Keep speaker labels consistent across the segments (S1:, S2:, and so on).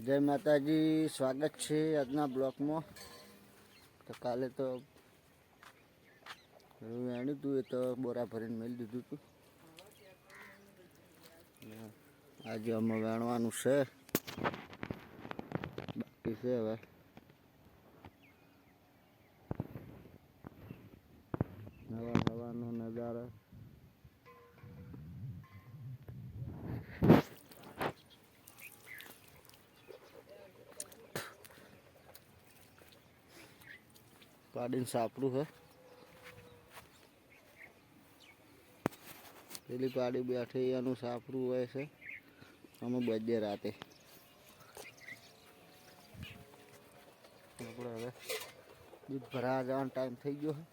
S1: જય માતાજી, સ્વાગત છે આજના બ્લોકમાં. તો કાલે તો વેણ્યું હતું, એ તો બોરા ભરીને મેળી દીધું હતું. આજે અમે વેણવાનું છે, બાકી છે હવે. નવા હવાનો નજારો. પાડીને સાપડું છે, પેલી પાડી બેઠી એનું સાપડું હોય છે. અમે બધે રાતે આપણે હવે દૂધ ભરાવા જવાનો ટાઈમ થઈ ગયો છે.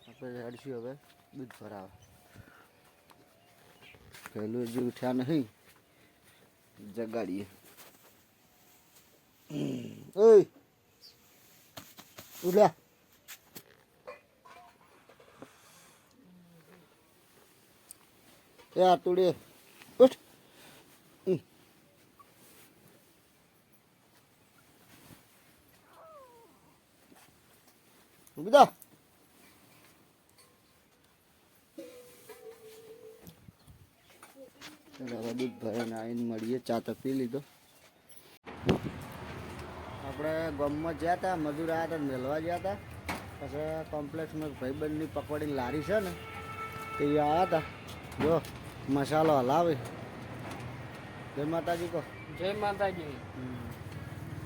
S1: આપણે હેડશું હવે દૂધ ભરાવા. પહેલું હજી ઉઠ્યા નહીં, જગાડીએ. ઓય ઉઠ્યા. એ આતુડે ઉઠ. બધા દૂધ ભરાઈને આવીને મળીએ. ચા તો પી લીધો. આપણે ગામમાં ગયા હતા, મજૂર આવ્યા હતા, મેળવા ગયા હતા. પછી કોમ્પ્લેક્સમાં ભાઈબંધની પકોડીની લારી છે ને, તે આવ્યા હતા. જો મસાલો હલાવે. જય માતાજી કહો.
S2: જય માતાજી.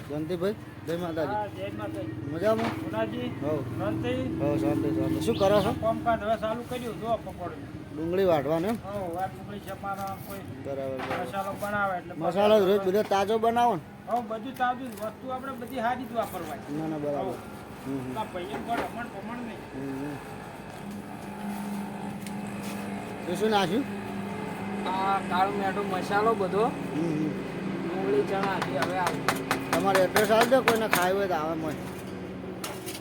S1: શાંતિભાઈ, જય માતાજી.
S2: જય માતાજી.
S1: મજામાં?
S2: સોનાજી.
S1: હો
S2: શાંતિ.
S1: હો શાંતિ શાંતિ. શું કરો છો?
S2: કામકાજ હવે ચાલુ કર્યું. જો પકોડી
S1: ડુંગળી વાટવાનું એમ?
S2: હો આ ડુંગળી ચપાના કોઈ
S1: બરાબર.
S2: મસાલો બનાવે એટલે
S1: મસાલો રોજ બધો તાજો બનાવો ને?
S2: હો બધું તાજું વસ્તુ આપણે બધી સારી જ વાપરવાની.
S1: ના ના બરાબર.
S2: ભાઈ પણ રમણ ભમણ નહીં.
S1: શું નાખ્યું?
S2: આ કાળું મેઠું મસાલો બધો, ડુંગળી ચણા હવે આવે.
S1: તમારે એડ્રેસ આવી દો, કોઈને ખાવું હોય તો આવે મળે.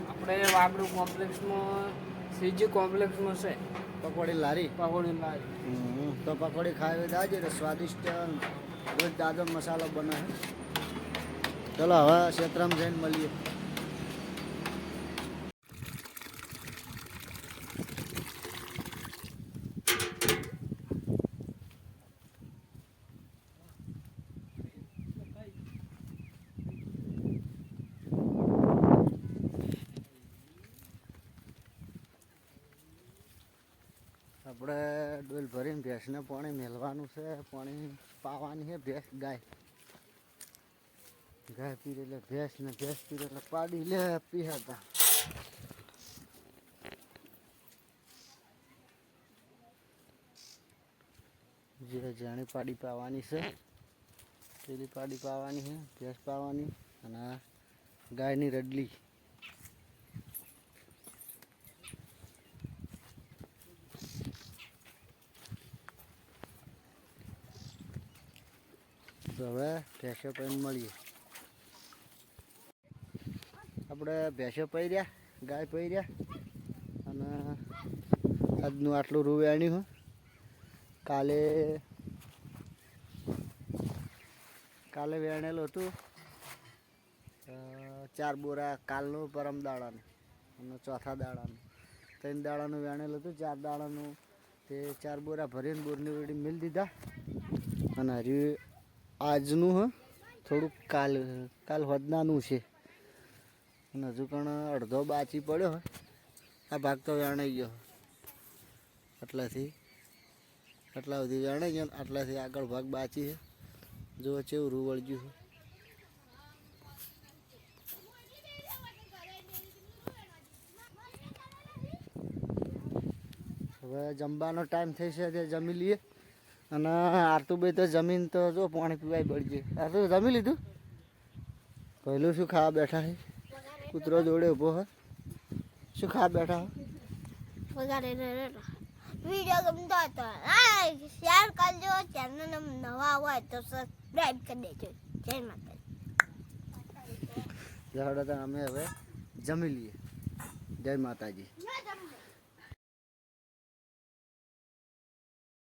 S2: આપણે વાગડું કોમ્પ્લેક્સમાં સીજી કોમ્પ્લેક્સમાં છે
S1: પકોડી લારી.
S2: પકોડી લારી.
S1: તો પકોડી ખાવી હોય તો આવજો. એટલે સ્વાદિષ્ટ રોજ દાદો મસાલો બને. ચલો હવે ક્ષેત્રમાં જઈને મળીએ. આપણે ડોલ ભરીને ભેંસને પાણી મેળવાનું છે. પાણી પાવાની છે. ભેંસ ગાય પીરે એટલે ભેંસ ને ભેંસ પીરે એટલે પાડી લે પીહાતા. જે જાણી પાડી પાવાની છે, પેલી પાડી પાવાની છે, ભેંસ પાવાની અને ગાયની રડલી. તો હવે ભેંસો પૈને મળીએ. આપણે ભેંસો પઈ રહ્યા, ગાય પઈ રહ્યા. અને આજનું આટલું રૂ વેણ્યું હોય. કાલે વેણેલું હતું 4 બોરા. કાલનું પરમ દાડાનું અને ચોથા દાડાનું 3 દાડાનું વેણેલું હતું. 4 દાડાનું તે 4 બોરા ભરીને બોરની વેડી મિલ દીધા. અને હજી આજનું હ થોડુંક કાલ વધનાનું છે. અને હજુ પણ અડધો બાચી પડ્યો હોય. આ ભાગ તો વેણાઈ ગયો. આટલા સુધી વેણાઈ ગયો. આટલાથી આગળ ભાગ બાચી છે. જો ચેવું રૂ વળગ્યું છે. હવે જમવાનો ટાઈમ થઈ છે, તે જમી લઈએ. અને આરતુભાઈ તો જમીન તો જો પાણી પીવાય બળજે. આરતુ જમી લીધું? પહેલું શું ખાવા બેઠા છે? કૂતરો જોડે ઊભો હોય. શું ખાવા બેઠા હોય?
S3: વિડીયો ગમતો હોય તો લાઈક શેર કરજો. ચેનલ નવા હોય તો સબસ્ક્રાઇબ કરી દેજો. જય માતાજી.
S1: અમે હવે જમી લઈએ. જય માતાજી.